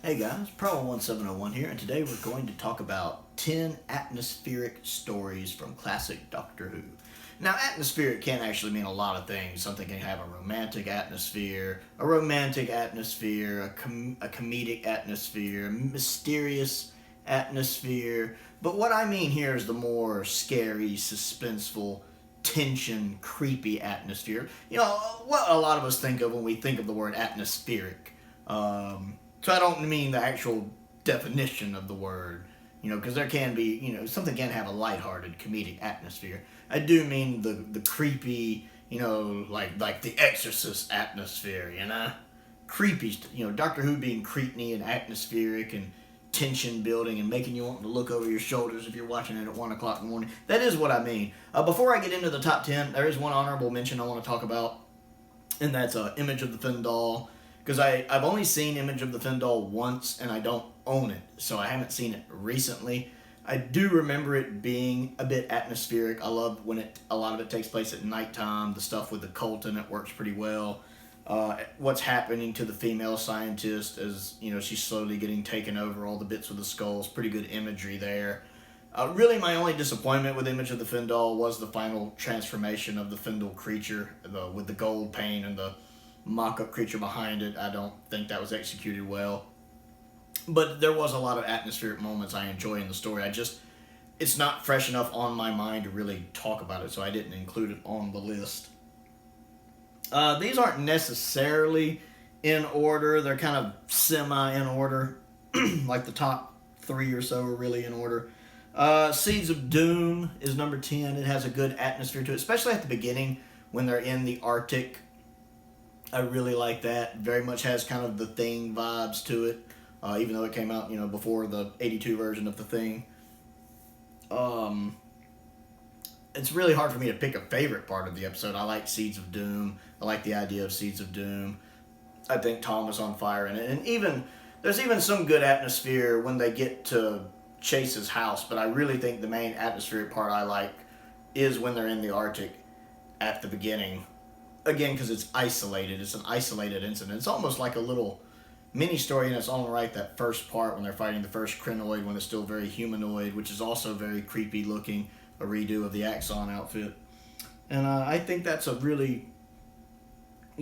Hey guys, Problem1701 here, and today we're going to talk about 10 atmospheric stories from classic Doctor Who. Now, atmospheric can actually mean a lot of things. Something can have a romantic atmosphere, a comedic atmosphere, a mysterious atmosphere. But what I mean here is the more scary, suspenseful, tension, creepy atmosphere. You know, what a lot of us think of when we think of the word atmospheric. So I don't mean the actual definition of the word, because there can be, something can have a lighthearted comedic atmosphere. I do mean the creepy, like the Exorcist atmosphere, creepy, Doctor Who being creepy and atmospheric and tension building and making you want to look over your shoulders if you're watching it at 1 o'clock in the morning. That is what I mean. Before I get into the top 10, there is one honorable mention I want to talk about, and that's Image of the Fendal. Because I've only seen Image of the Fendal once, and I don't own it, so I haven't seen it recently. I do remember it being a bit atmospheric. I love when a lot of it takes place at nighttime. The stuff with the cult in it works pretty well. What's happening to the female scientist as she's slowly getting taken over, all the bits with the skulls, pretty good imagery there. Really, my only disappointment with Image of the Fendal was the final transformation of the Fendal creature, with the gold paint and the mock-up creature behind it. I don't think that was executed well. But there was a lot of atmospheric moments I enjoy in the story. It's not fresh enough on my mind to really talk about it, so I didn't include it on the list. These aren't necessarily in order. They're kind of semi-in order. Like the top 3 or so are really in order. Seeds of Doom is number 10. It has a good atmosphere to it, especially at the beginning when they're in the Arctic. I really like that. Very much has kind of the Thing vibes to it, even though it came out, before the 82 version of the Thing. It's really hard for me to pick a favorite part of the episode. I like Seeds of Doom. I like the idea of Seeds of Doom. I think Tom was on fire in it. And there's even some good atmosphere when they get to Chase's house, but I really think the main atmospheric part I like is when they're in the Arctic at the beginning. Again, because it's isolated. It's an isolated incident. It's almost like a little mini story in its own right, that first part when they're fighting the first Krynoid when it's still very humanoid, which is also very creepy looking, a redo of the Axon outfit. And I think that's a really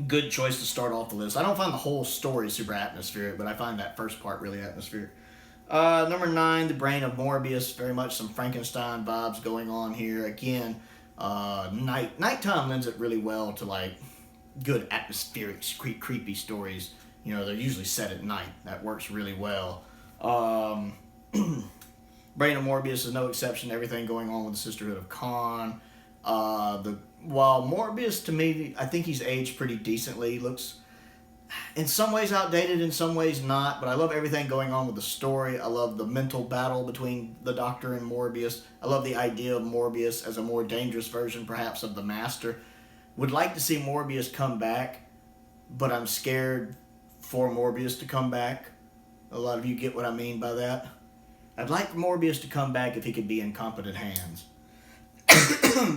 good choice to start off the list. I don't find the whole story super atmospheric, but I find that first part really atmospheric. Number 9, The Brain of Morbius. Very much some Frankenstein vibes going on here. Again, nighttime lends it really well to like good atmospheric creepy stories. They're usually set at night. That works really well. Brain of Morbius is no exception. Everything going on with the Sisterhood of Khan. While Morbius, to me, I think he's aged pretty decently. He looks in some ways outdated, in some ways not, but I love everything going on with the story. I love the mental battle between the Doctor and Morbius. I love the idea of Morbius as a more dangerous version, perhaps, of the Master. Would like to see Morbius come back, but I'm scared for Morbius to come back. A lot of you get what I mean by that. I'd like Morbius to come back if he could be in competent hands.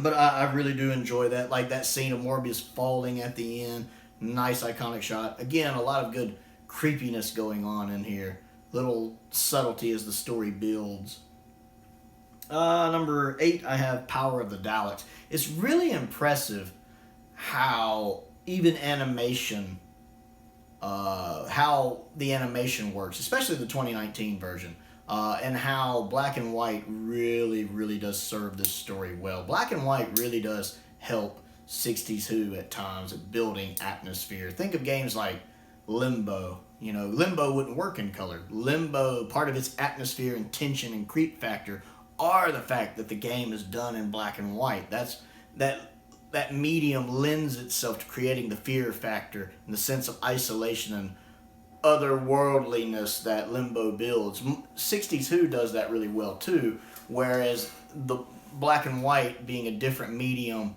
But I really do enjoy that. Like that scene of Morbius falling at the end. Nice iconic shot. Again, a lot of good creepiness going on in here. Little subtlety as the story builds. Number 8, I have Power of the Daleks. It's really impressive how even animation, how the animation works, especially the 2019 version, and how black and white really, really does serve this story well. Black and white really does help 60s Who at times at building atmosphere. Think of games like Limbo. Limbo wouldn't work in color. Limbo, part of its atmosphere and tension and creep factor are the fact that the game is done in black and white. That medium lends itself to creating the fear factor and the sense of isolation and otherworldliness that Limbo builds. 60s Who does that really well too, whereas the black and white being a different medium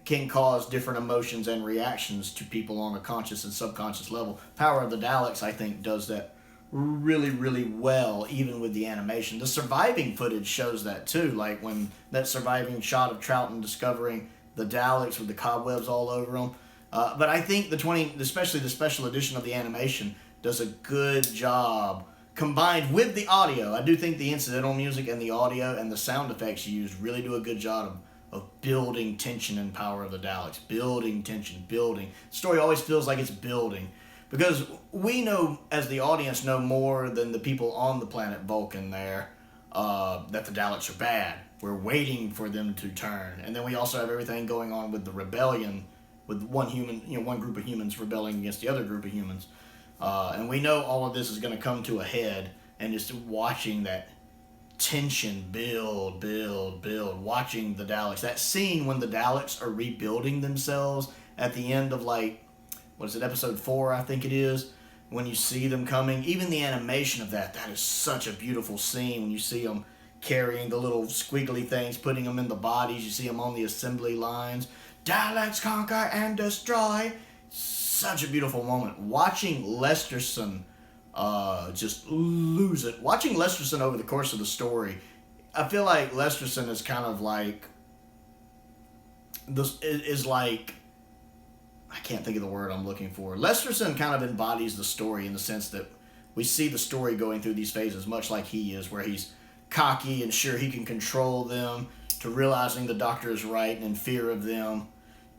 can cause different emotions and reactions to people on a conscious and subconscious level. Power of the Daleks, I think, does that really, really well, even with the animation. The surviving footage shows that too, like when that surviving shot of Troughton discovering the Daleks with the cobwebs all over them. But I think especially the special edition of the animation does a good job combined with the audio. I do think the incidental music and the audio and the sound effects used really do a good job of building tension in Power of the Daleks. Building tension, building. The story always feels like it's building. Because we know, as the audience, know more than the people on the planet Vulcan there, that the Daleks are bad. We're waiting for them to turn. And then we also have everything going on with the rebellion, with one group of humans rebelling against the other group of humans. And we know all of this is going to come to a head, and just watching that tension build, watching the Daleks. That scene when the Daleks are rebuilding themselves at the end of, like, what is it, episode 4, I think it is, when you see them coming. Even the animation of that is such a beautiful scene when you see them carrying the little squiggly things, putting them in the bodies. You see them on the assembly lines. Daleks conquer and destroy. Such a beautiful moment. Watching Lesterson just lose it. Watching Lesterson over the course of the story, I feel like Lesterson is kind of like this is like, I can't think of the word I'm looking for. Lesterson kind of embodies the story in the sense that we see the story going through these phases much like he is, where he's cocky and sure he can control them, to realizing the Doctor is right and in fear of them,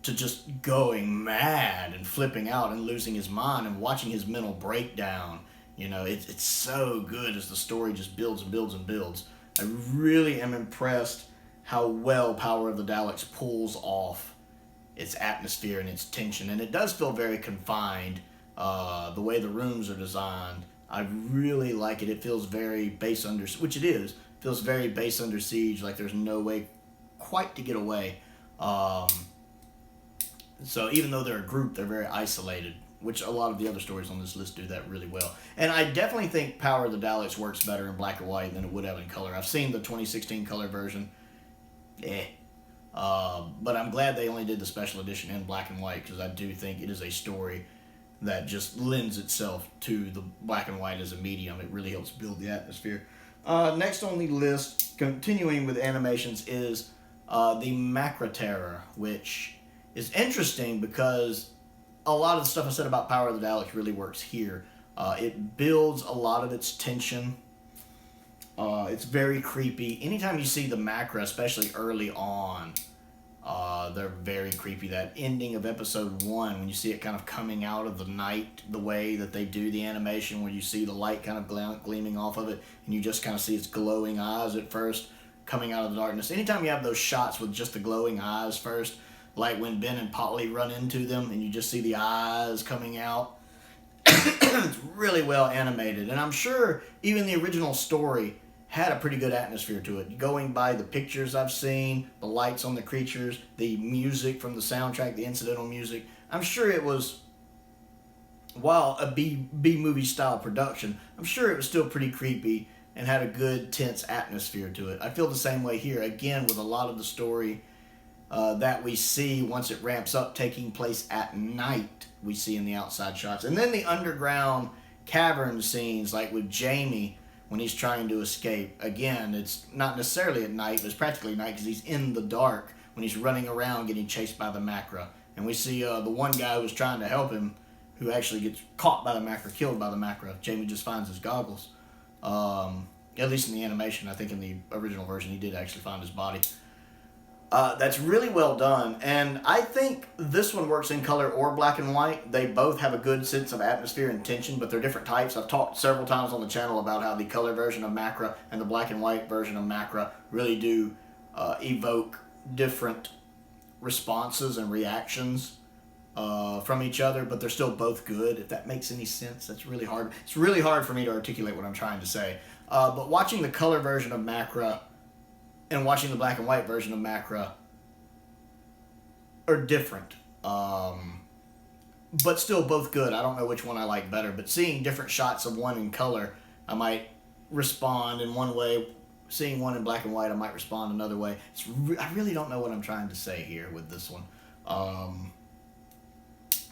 to just going mad and flipping out and losing his mind and watching his mental breakdown. You know, it's so good as the story just builds and builds and builds. I really am impressed how well Power of the Daleks pulls off its atmosphere and its tension. And it does feel very confined, the way the rooms are designed. I really like it. It feels very base under, which it is, feels very base under siege, like there's no way quite to get away. So even though they're a group, they're very isolated, which a lot of the other stories on this list do that really well. And I definitely think Power of the Daleks works better in black and white than it would have in color. I've seen the 2016 color version. But I'm glad they only did the special edition in black and white, because I do think it is a story that just lends itself to the black and white as a medium. It really helps build the atmosphere. Next on the list, continuing with animations, is the Macra Terror, which is interesting because a lot of the stuff I said about Power of the Daleks really works here. It builds a lot of its tension. It's very creepy. Anytime you see the Macra, especially early on, they're very creepy. That ending of episode 1, when you see it kind of coming out of the night, the way that they do the animation, where you see the light kind of gleaming off of it, and you just kind of see its glowing eyes at first coming out of the darkness. Anytime you have those shots with just the glowing eyes first, like when Ben and Polly run into them and you just see the eyes coming out, it's really well animated. And I'm sure even the original story had a pretty good atmosphere to it. Going by the pictures I've seen, the lights on the creatures, the music from the soundtrack, the incidental music, I'm sure it was, while a B-movie style production, I'm sure it was still pretty creepy and had a good, tense atmosphere to it. I feel the same way here, again, with a lot of the story that we see once it ramps up taking place at night, we see in the outside shots. And then the underground cavern scenes, like with Jamie, when he's trying to escape. Again, it's not necessarily at night, but it's practically night because he's in the dark when he's running around getting chased by the Macra. And we see the one guy who was trying to help him, who actually gets caught by the Macra, killed by the Macra. Jamie just finds his goggles. At least in the animation, I think in the original version, he did actually find his body. That's really well done, and I think this one works in color or black and white. They both have a good sense of atmosphere and tension, but they're different types. I've talked several times on the channel about how the color version of Macra and the black and white version of Macra really do evoke different responses and reactions from each other, but they're still both good, if that makes any sense. That's really hard. It's really hard for me to articulate what I'm trying to say. But watching the color version of Macra and watching the black and white version of Macra are different. But still both good. I don't know which one I like better, but seeing different shots of one in color, I might respond in one way. Seeing one in black and white, I might respond another way. I really don't know what I'm trying to say here with this one. I'm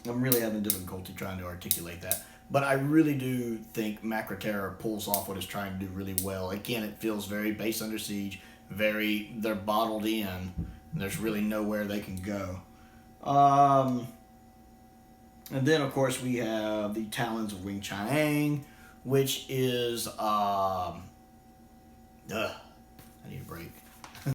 really having difficulty trying to articulate that. But I really do think Macra Terror pulls off what it's trying to do really well. Again, it feels very base under siege. They're bottled in. And there's really nowhere they can go. And then, of course, we have the Talons of Wing Chiang, which is